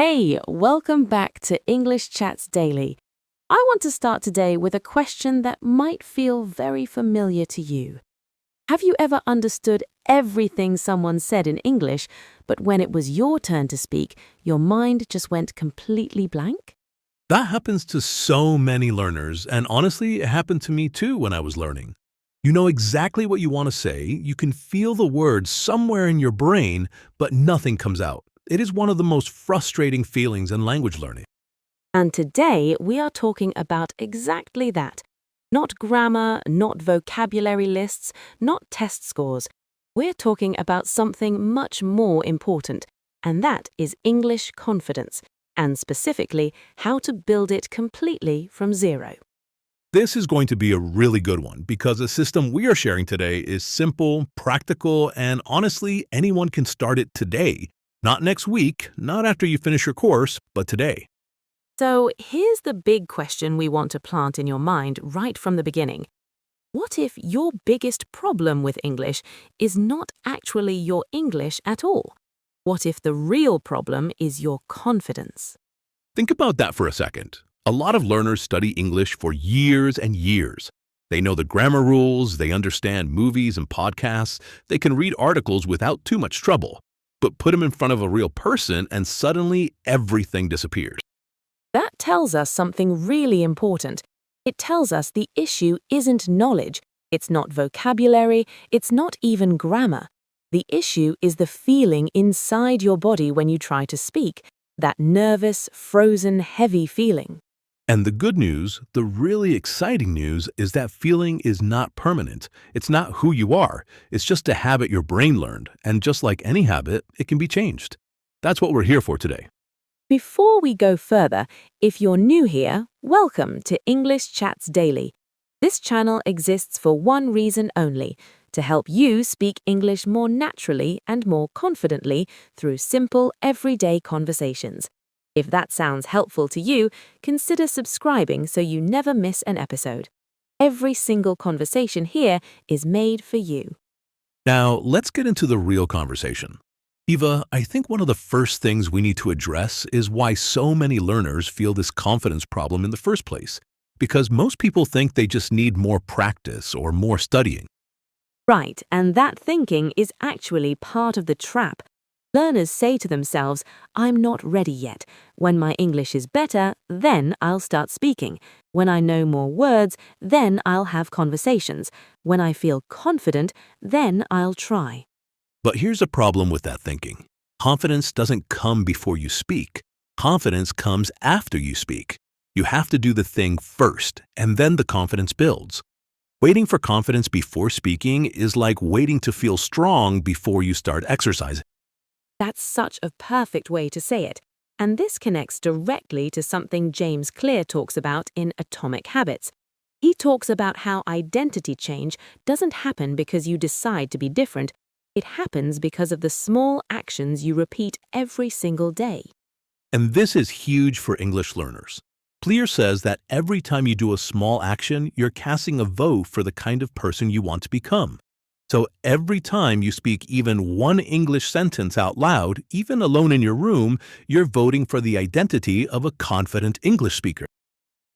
Hey, welcome back to English Chats Daily. I want to start today with a question that might feel very familiar to you. Have you ever understood everything someone said in English, but when it was your turn to speak, your mind just went completely blank? That happens to so many learners, and honestly, it happened to me too when I was learning. You know exactly what you want to say, you can feel the words somewhere in your brain, but nothing comes out. It is one of the most frustrating feelings in language learning. And today we are talking about exactly that. Not grammar, not vocabulary lists, not test scores. We're talking about something much more important, and that is English confidence, and specifically how to build it completely from zero. This is going to be a really good one because the system we are sharing today is simple, practical, and honestly, anyone can start it today. Not next week, not after you finish your course, but today. So here's the big question we want to plant in your mind right from the beginning. What if your biggest problem with English is not actually your English at all? What if the real problem is your confidence? Think about that for a second. A lot of learners study English for years and years. They know the grammar rules, they understand movies and podcasts, they can read articles without too much trouble. But put them in front of a real person and suddenly everything disappears. That tells us something really important. It tells us the issue isn't knowledge, it's not vocabulary, it's not even grammar. The issue is the feeling inside your body when you try to speak, that nervous, frozen, heavy feeling. And the good news, the really exciting news, is that feeling is not permanent. It's not who you are. It's just a habit your brain learned. And just like any habit, it can be changed. That's what we're here for today. Before we go further, if you're new here, welcome to English Chats Daily. This channel exists for one reason only, to help you speak English more naturally and more confidently through simple, everyday conversations. If that sounds helpful to you, consider subscribing so you never miss an episode. Every single conversation here is made for you. Now, let's get into the real conversation. Eva, I think one of the first things we need to address is why so many learners feel this confidence problem in the first place. Because most people think they just need more practice or more studying. Right, and that thinking is actually part of the trap. Learners say to themselves, I'm not ready yet. When my English is better, then I'll start speaking. When I know more words, then I'll have conversations. When I feel confident, then I'll try. But here's a problem with that thinking. Confidence doesn't come before you speak. Confidence comes after you speak. You have to do the thing first, and then the confidence builds. Waiting for confidence before speaking is like waiting to feel strong before you start exercising. That's such a perfect way to say it. And this connects directly to something James Clear talks about in Atomic Habits. He talks about how identity change doesn't happen because you decide to be different. It happens because of the small actions you repeat every single day. And this is huge for English learners. Clear says that every time you do a small action, you're casting a vote for the kind of person you want to become. So every time you speak even one English sentence out loud, even alone in your room, you're voting for the identity of a confident English speaker.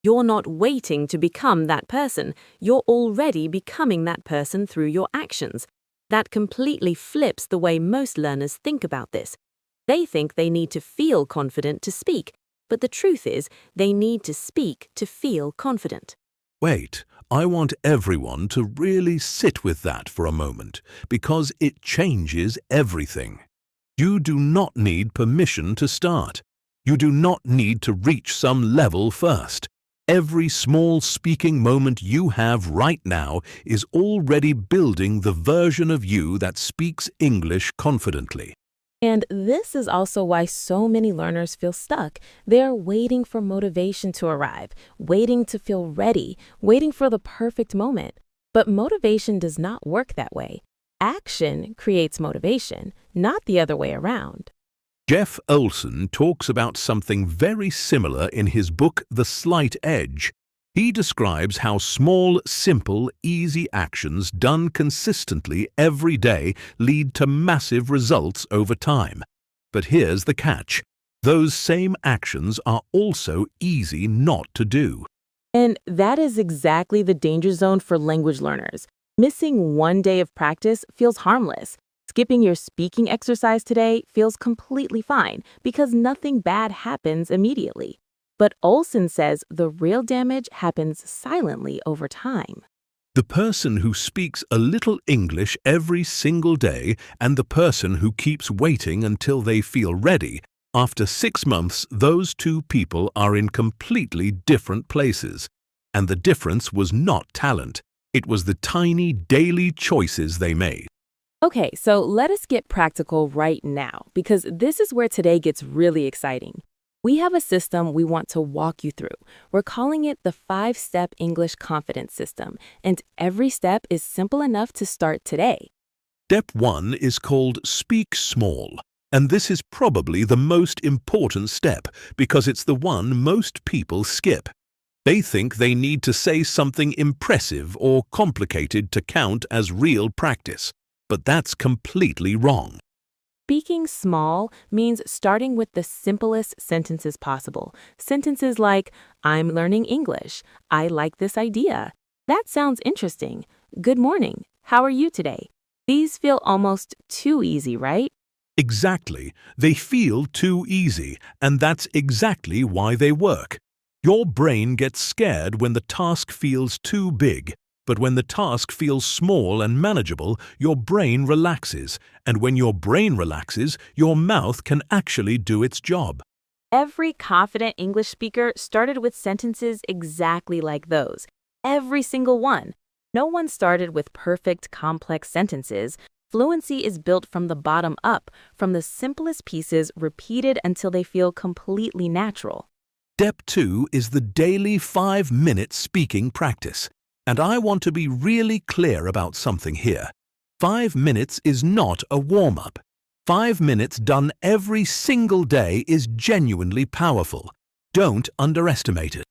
You're not waiting to become that person. You're already becoming that person through your actions. That completely flips the way most learners think about this. They think they need to feel confident to speak, but the truth is they need to speak to feel confident. Wait, I want everyone to really sit with that for a moment, because it changes everything. You do not need permission to start. You do not need to reach some level first. Every small speaking moment you have right now is already building the version of you that speaks English confidently. And this is also why so many learners feel stuck. They're waiting for motivation to arrive, waiting to feel ready, waiting for the perfect moment. But motivation does not work that way. Action creates motivation, not the other way around. Jeff Olson talks about something very similar in his book The Slight Edge. He describes how small, simple, easy actions done consistently every day lead to massive results over time. But here's the catch. Those same actions are also easy not to do. And that is exactly the danger zone for language learners. Missing one day of practice feels harmless. Skipping your speaking exercise today feels completely fine because nothing bad happens immediately. But Olson says the real damage happens silently over time. The person who speaks a little English every single day and the person who keeps waiting until they feel ready, after 6 months, those two people are in completely different places. And the difference was not talent. It was the tiny daily choices they made. Okay, so let us get practical right now because this is where today gets really exciting. We have a system we want to walk you through. We're calling it the 5-step English confidence system, and every step is simple enough to start today. Step 1 is called Speak Small, and this is probably the most important step because it's the one most people skip. They think they need to say something impressive or complicated to count as real practice, but that's completely wrong. Speaking small means starting with the simplest sentences possible. Sentences like, I'm learning English. I like this idea. That sounds interesting. Good morning. How are you today? These feel almost too easy, right? Exactly. They feel too easy, and that's exactly why they work. Your brain gets scared when the task feels too big. But when the task feels small and manageable, your brain relaxes, and when your brain relaxes, your mouth can actually do its job. Every confident English speaker started with sentences exactly like those. Every single one. No one started with perfect, complex sentences. Fluency is built from the bottom up, from the simplest pieces repeated until they feel completely natural. Step 2 is the daily 5-minute speaking practice. And I want to be really clear about something here. 5 minutes is not a warm-up. 5 minutes done every single day is genuinely powerful. Don't underestimate it.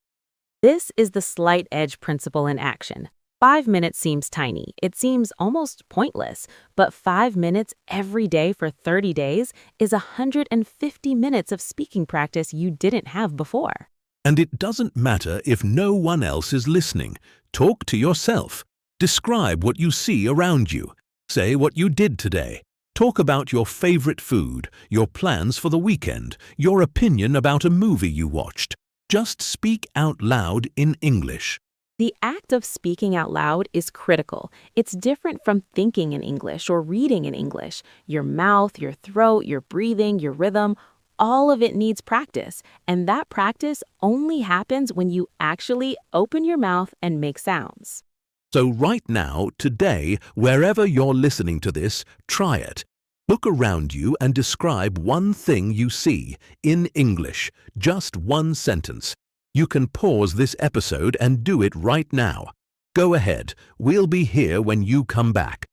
This is the slight edge principle in action. 5 minutes seems tiny. It seems almost pointless. But 5 minutes every day for 30 days is 150 minutes of speaking practice you didn't have before. And it doesn't matter if no one else is listening. Talk to yourself. Describe what you see around you. Say what you did today. Talk about your favorite food, your plans for the weekend, your opinion about a movie you watched. Just speak out loud in English. The act of speaking out loud is critical. It's different from thinking in English or reading in English. Your mouth, your throat, your breathing, your rhythm, all of it needs practice. And that practice only happens when you actually open your mouth and make sounds. So right now, today, wherever you're listening to this, try it. Look around you and describe one thing you see in English, just one sentence. You can pause this episode and do it right now. Go ahead. We'll be here when you come back.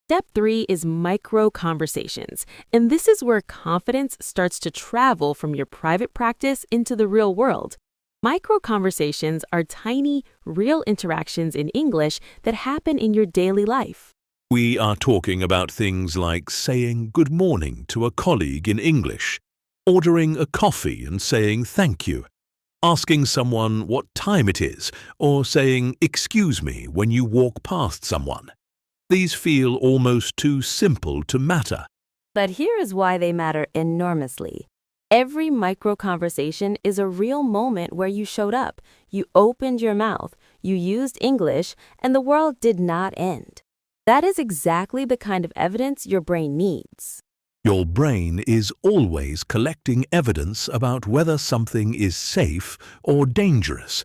Step 3 is micro conversations, and this is where confidence starts to travel from your private practice into the real world. Micro conversations are tiny, real interactions in English that happen in your daily life. We are talking about things like saying good morning to a colleague in English, ordering a coffee and saying thank you, asking someone what time it is, or saying excuse me when you walk past someone. These feel almost too simple to matter. But here is why they matter enormously. Every micro conversation is a real moment where you showed up, you opened your mouth, you used English, and the world did not end. That is exactly the kind of evidence your brain needs. Your brain is always collecting evidence about whether something is safe or dangerous.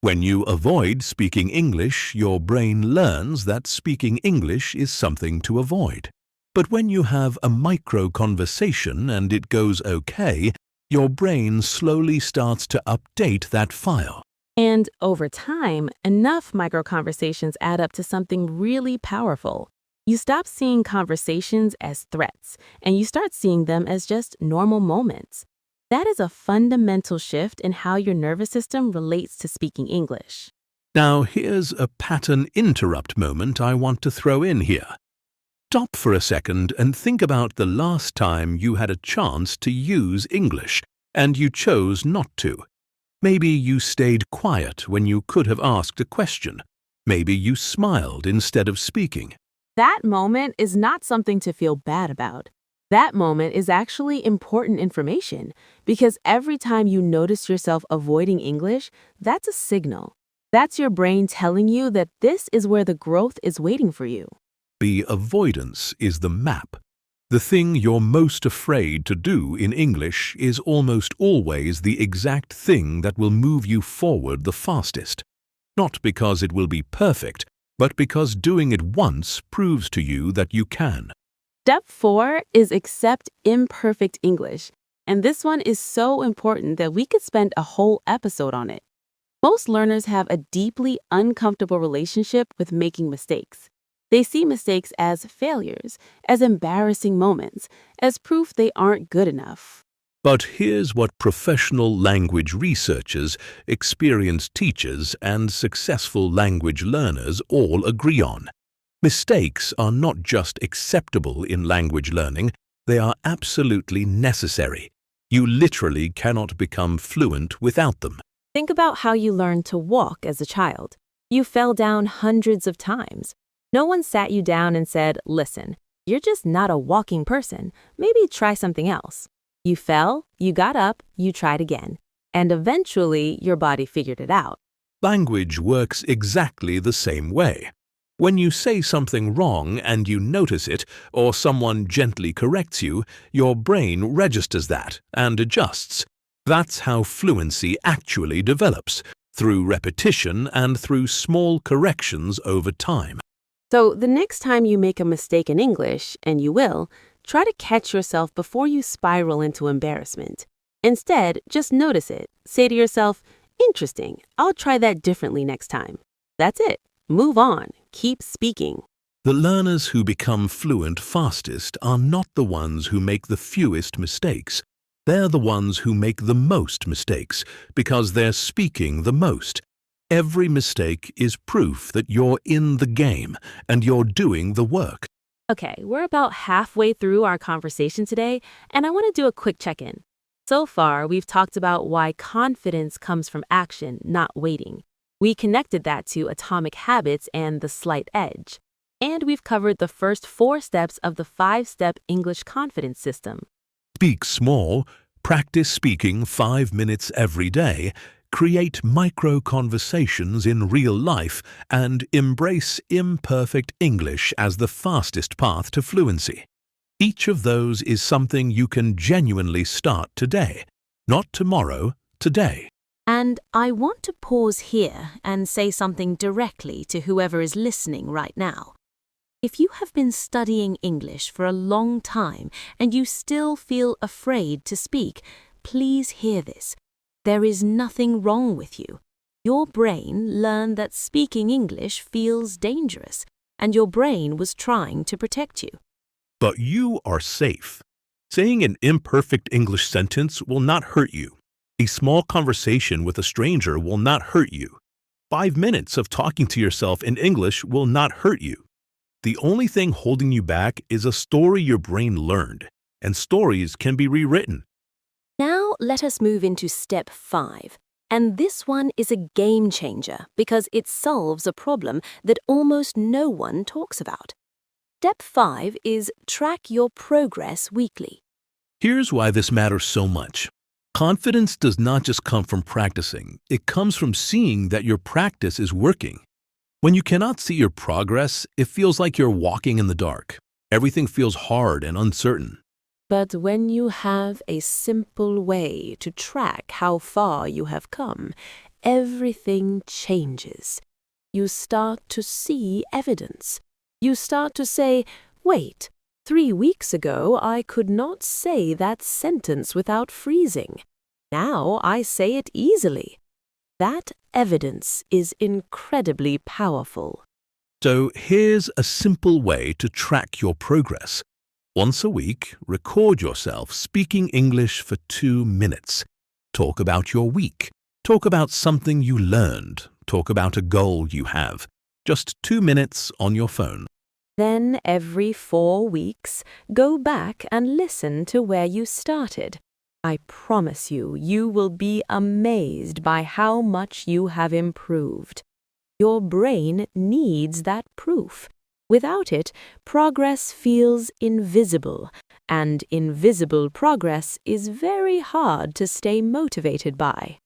When you avoid speaking English, your brain learns that speaking English is something to avoid. But when you have a micro conversation and it goes okay, your brain slowly starts to update that file. And over time, enough micro conversations add up to something really powerful. You stop seeing conversations as threats, and you start seeing them as just normal moments. That is a fundamental shift in how your nervous system relates to speaking English. Now here's a pattern interrupt moment I want to throw in here. Stop for a second and think about the last time you had a chance to use English. and you chose not to. Maybe you stayed quiet when you could have asked a question. Maybe you smiled instead of speaking. That moment is not something to feel bad about. That moment is actually important information because every time you notice yourself avoiding English, that's a signal. That's your brain telling you that this is where the growth is waiting for you. The avoidance is the map. The thing you're most afraid to do in English is almost always the exact thing that will move you forward the fastest. Not because it will be perfect, but because doing it once proves to you that you can. Step 4 is accept imperfect English. And this one is so important that we could spend a whole episode on it. Most learners have a deeply uncomfortable relationship with making mistakes. They see mistakes as failures, as embarrassing moments, as proof they aren't good enough. But here's what professional language researchers, experienced teachers, and successful language learners all agree on. Mistakes are not just acceptable in language learning, they are absolutely necessary. You literally cannot become fluent without them. Think about how you learned to walk as a child. You fell down hundreds of times. No one sat you down and said, "Listen, you're just not a walking person. Maybe try something else." You fell, you got up, you tried again. And eventually, your body figured it out. Language works exactly the same way. When you say something wrong and you notice it, or someone gently corrects you, your brain registers that and adjusts. That's how fluency actually develops, through repetition and through small corrections over time. So the next time you make a mistake in English, and you will, try to catch yourself before you spiral into embarrassment. Instead, just notice it. Say to yourself, "Interesting, I'll try that differently next time." That's it. Move on. Keep speaking. The learners who become fluent fastest are not the ones who make the fewest mistakes. They're the ones who make the most mistakes because they're speaking the most. Every mistake is proof that you're in the game and you're doing the work. Okay, we're about halfway through our conversation today, and I want to do a quick check-in. So far, we've talked about why confidence comes from action, not waiting. We connected that to atomic habits and the slight edge. And we've covered the first 4 steps of the 5-step English confidence system. Speak small, practice speaking 5 minutes every day, create micro-conversations in real life, and embrace imperfect English as the fastest path to fluency. Each of those is something you can genuinely start today, not tomorrow, today. And I want to pause here and say something directly to whoever is listening right now. If you have been studying English for a long time and you still feel afraid to speak, please hear this. There is nothing wrong with you. Your brain learned that speaking English feels dangerous, and your brain was trying to protect you. But you are safe. Saying an imperfect English sentence will not hurt you. A small conversation with a stranger will not hurt you. 5 minutes of talking to yourself in English will not hurt you. The only thing holding you back is a story your brain learned, and stories can be rewritten. Now let us move into step 5. And this one is a game changer because it solves a problem that almost no one talks about. Step 5 is track your progress weekly. Here's why this matters so much. Confidence does not just come from practicing. It comes from seeing that your practice is working. When you cannot see your progress, it feels like you're walking in the dark. Everything feels hard and uncertain. But when you have a simple way to track how far you have come, everything changes. You start to see evidence. You start to say, "Wait, 3 weeks ago I could not say that sentence without freezing. Now I say it easily." That evidence is incredibly powerful. So here's a simple way to track your progress. Once a week, record yourself speaking English for 2 minutes. Talk about your week. Talk about something you learned. Talk about a goal you have. Just 2 minutes on your phone. Then every 4 weeks, go back and listen to where you started. I promise you, you will be amazed by how much you have improved. Your brain needs that proof. Without it, progress feels invisible, and invisible progress is very hard to stay motivated by.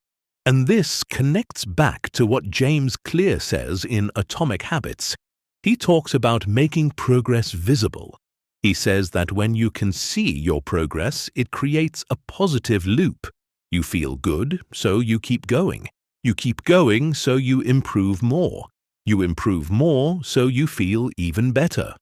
And this connects back to what James Clear says in Atomic Habits. He talks about making progress visible. He says that when you can see your progress, it creates a positive loop. You feel good, so you keep going. You keep going, so you improve more. You improve more, so you feel even better.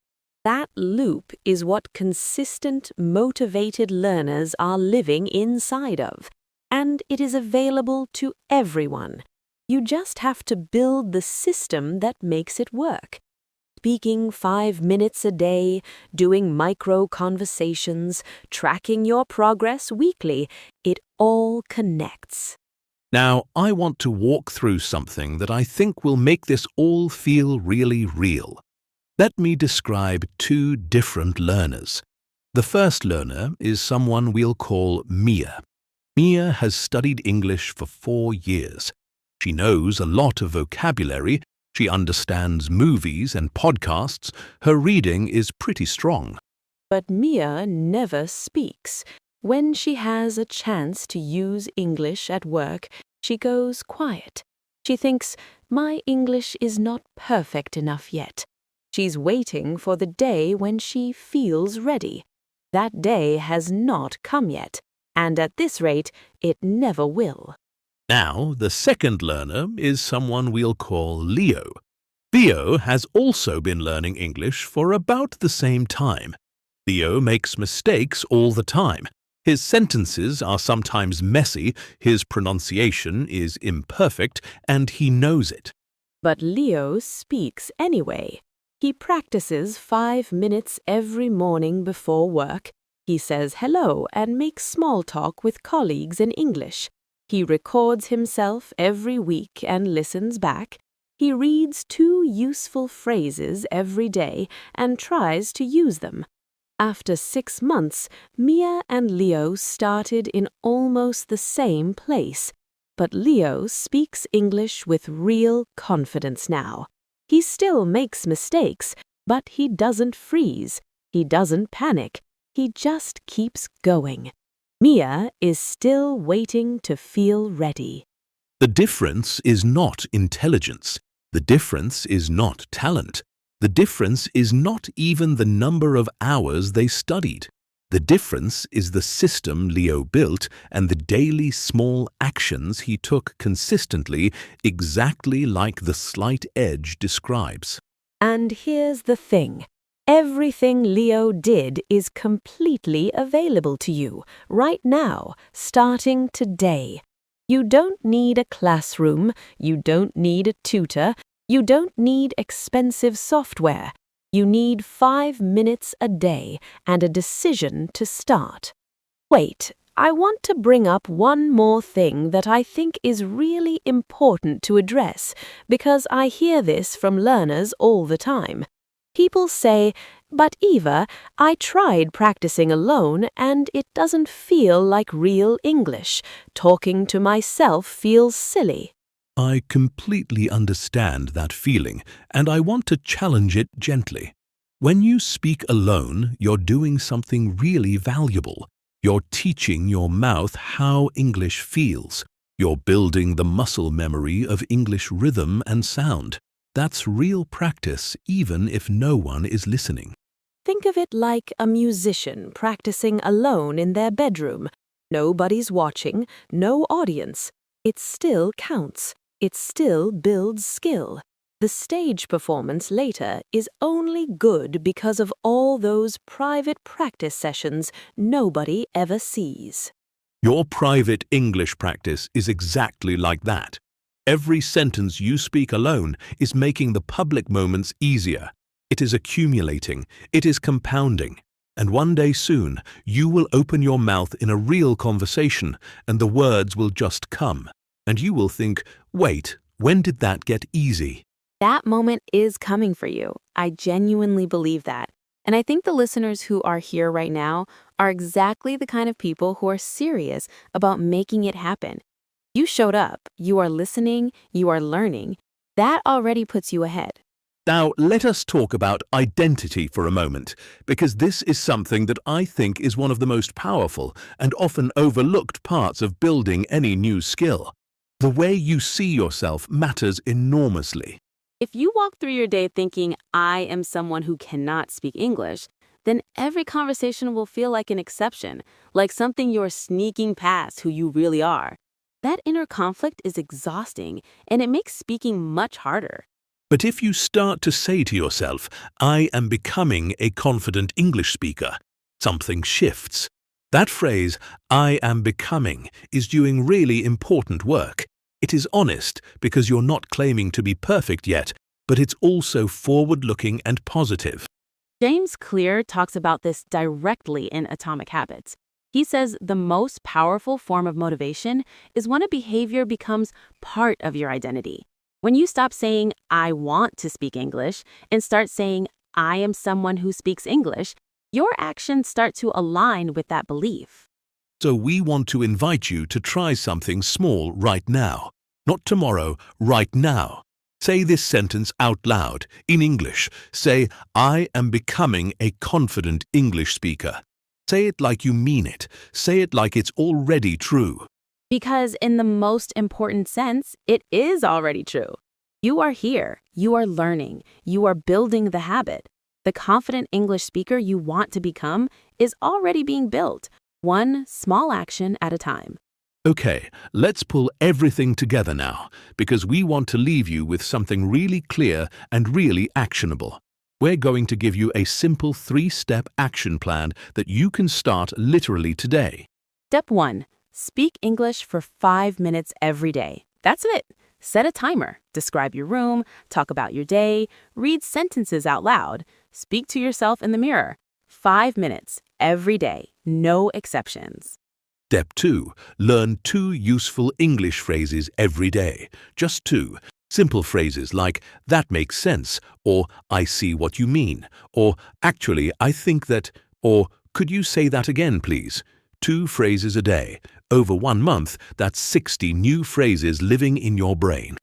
That loop is what consistent, motivated learners are living inside of, and it is available to everyone. You just have to build the system that makes it work. Speaking 5 minutes a day, doing micro conversations, tracking your progress weekly, it all connects. Now, I want to walk through something that I think will make this all feel really real. Let me describe two different learners. The first learner is someone we'll call Mia. Mia has studied English for 4 years. She knows a lot of vocabulary. She understands movies and podcasts. Her reading is pretty strong. But Mia never speaks. When she has a chance to use English at work, she goes quiet. She thinks, my English is not perfect enough yet. She's waiting for the day when she feels ready. That day has not come yet, and at this rate, it never will. Now, the second learner is someone we'll call Leo. Leo has also been learning English for about the same time. Leo makes mistakes all the time. His sentences are sometimes messy, his pronunciation is imperfect, and he knows it. But Leo speaks anyway. He practices 5 minutes every morning before work. He says hello and makes small talk with colleagues in English. He records himself every week and listens back. He reads 2 useful phrases every day and tries to use them. After 6 months, Mia and Leo started in almost the same place. But Leo speaks English with real confidence now. He still makes mistakes, but he doesn't freeze. He doesn't panic. He just keeps going. Mia is still waiting to feel ready. The difference is not intelligence. The difference is not talent. The difference is not even the number of hours they studied. The difference is the system Leo built and the daily small actions he took consistently, exactly like the slight edge describes. And here's the thing. Everything Leo did is completely available to you right now, starting today. You don't need a classroom, you don't need a tutor, you don't need expensive software. You need 5 minutes a day and a decision to start. Wait, I want to bring up one more thing that I think is really important to address because I hear this from learners all the time. People say, but Eva, I tried practicing alone and it doesn't feel like real English. Talking to myself feels silly. I completely understand that feeling, and I want to challenge it gently. When you speak alone, you're doing something really valuable. You're teaching your mouth how English feels. You're building the muscle memory of English rhythm and sound. That's real practice, even if no one is listening. Think of it like a musician practicing alone in their bedroom. Nobody's watching, no audience. It still counts. It still builds skill. The stage performance later is only good because of all those private practice sessions nobody ever sees. Your private English practice is exactly like that. Every sentence you speak alone is making the public moments easier. It is accumulating. It is compounding. And one day soon, you will open your mouth in a real conversation and the words will just come. And you will think, wait, when did that get easy? That moment is coming for you. I genuinely believe that. And I think the listeners who are here right now are exactly the kind of people who are serious about making it happen. You showed up, you are listening, you are learning. That already puts you ahead. Now, let us talk about identity for a moment, because this is something that I think is one of the most powerful and often overlooked parts of building any new skill. The way you see yourself matters enormously. If you walk through your day thinking, I am someone who cannot speak English, then every conversation will feel like an exception, like something you're sneaking past who you really are. That inner conflict is exhausting, and it makes speaking much harder. But if you start to say to yourself, I am becoming a confident English speaker, something shifts. That phrase, I am becoming, is doing really important work. It is honest because you're not claiming to be perfect yet, but it's also forward-looking and positive. James Clear talks about this directly in Atomic Habits. He says the most powerful form of motivation is when a behavior becomes part of your identity. When you stop saying, I want to speak English, and start saying, I am someone who speaks English, your actions start to align with that belief. So we want to invite you to try something small right now. Not tomorrow, right now. Say this sentence out loud, in English. Say, I am becoming a confident English speaker. Say it like you mean it. Say it like it's already true. Because in the most important sense, it is already true. You are here, you are learning, you are building the habit. The confident English speaker you want to become is already being built, one small action at a time. Okay, let's pull everything together now, because we want to leave you with something really clear and really actionable. We're going to give you a simple 3-step action plan that you can start literally today. Step 1. Speak English for 5 minutes every day. That's it. Set a timer. Describe your room, talk about your day, read sentences out loud, speak to yourself in the mirror. 5 minutes every day, no exceptions. Step 2. Learn 2 useful English phrases every day. Just 2. Simple phrases like, that makes sense, or I see what you mean, or actually I think that, or could you say that again, please? 2 phrases a day. Over 1 month, that's 60 new phrases living in your brain.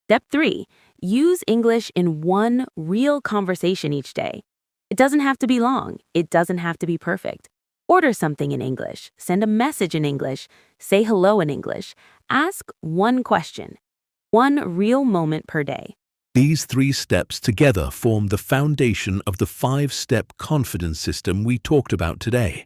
Step 3. Use English in one real conversation each day. It doesn't have to be long. It doesn't have to be perfect. Order something in English. Send a message in English. Say hello in English. Ask one question. One real moment per day. These 3 steps together form the foundation of the 5-step confidence system we talked about today.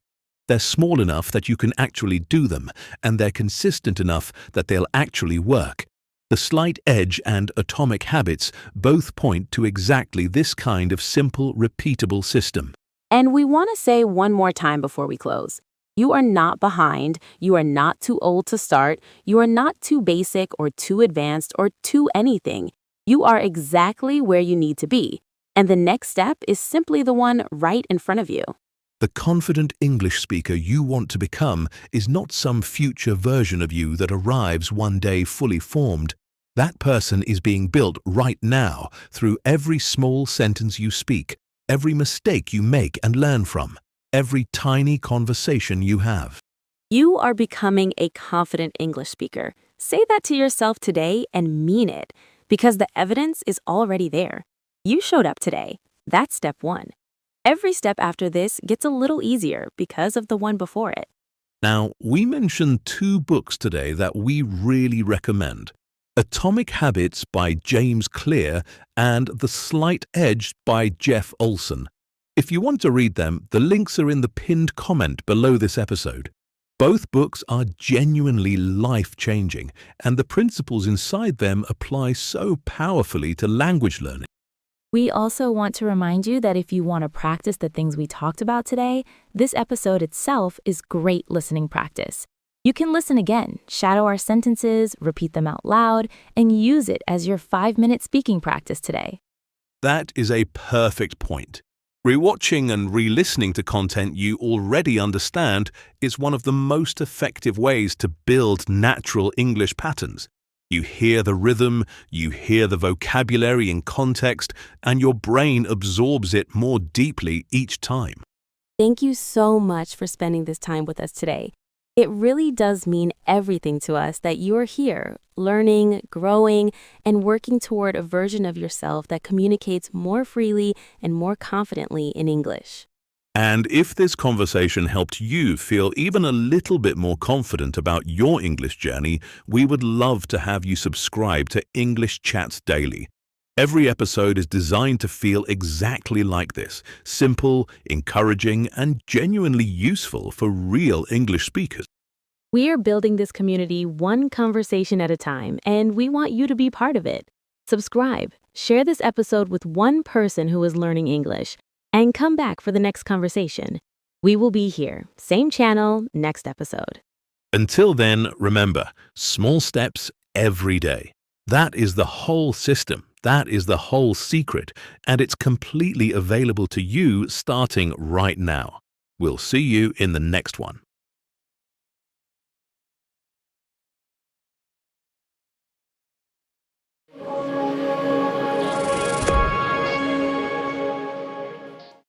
They're small enough that you can actually do them, and they're consistent enough that they'll actually work. The Slight Edge and Atomic Habits both point to exactly this kind of simple, repeatable system. And we want to say one more time before we close. You are not behind. You are not too old to start. You are not too basic or too advanced or too anything. You are exactly where you need to be. And the next step is simply the one right in front of you. The confident English speaker you want to become is not some future version of you that arrives one day fully formed. That person is being built right now through every small sentence you speak, every mistake you make and learn from, every tiny conversation you have. You are becoming a confident English speaker. Say that to yourself today and mean it, because the evidence is already there. You showed up today. That's step 1. Every step after this gets a little easier because of the one before it. Now, we mentioned 2 books today that we really recommend. Atomic Habits by James Clear and The Slight Edge by Jeff Olson. If you want to read them, the links are in the pinned comment below this episode. Both books are genuinely life-changing, and the principles inside them apply so powerfully to language learning. We also want to remind you that if you want to practice the things we talked about today, this episode itself is great listening practice. You can listen again, shadow our sentences, repeat them out loud, and use it as your 5-minute speaking practice today. That is a perfect point. Rewatching and re-listening to content you already understand is one of the most effective ways to build natural English patterns. You hear the rhythm, you hear the vocabulary in context, and your brain absorbs it more deeply each time. Thank you so much for spending this time with us today. It really does mean everything to us that you are here, learning, growing, and working toward a version of yourself that communicates more freely and more confidently in English. And if this conversation helped you feel even a little bit more confident about your English journey, we would love to have you subscribe to English Chats Daily. Every episode is designed to feel exactly like this: simple, encouraging, and genuinely useful for real English speakers. We are building this community one conversation at a time, and we want you to be part of it. Subscribe, share this episode with one person who is learning English, and come back for the next conversation. We will be here, same channel, next episode. Until then, remember, small steps every day. That is the whole system. That is the whole secret, and it's completely available to you starting right now. We'll see you in the next one.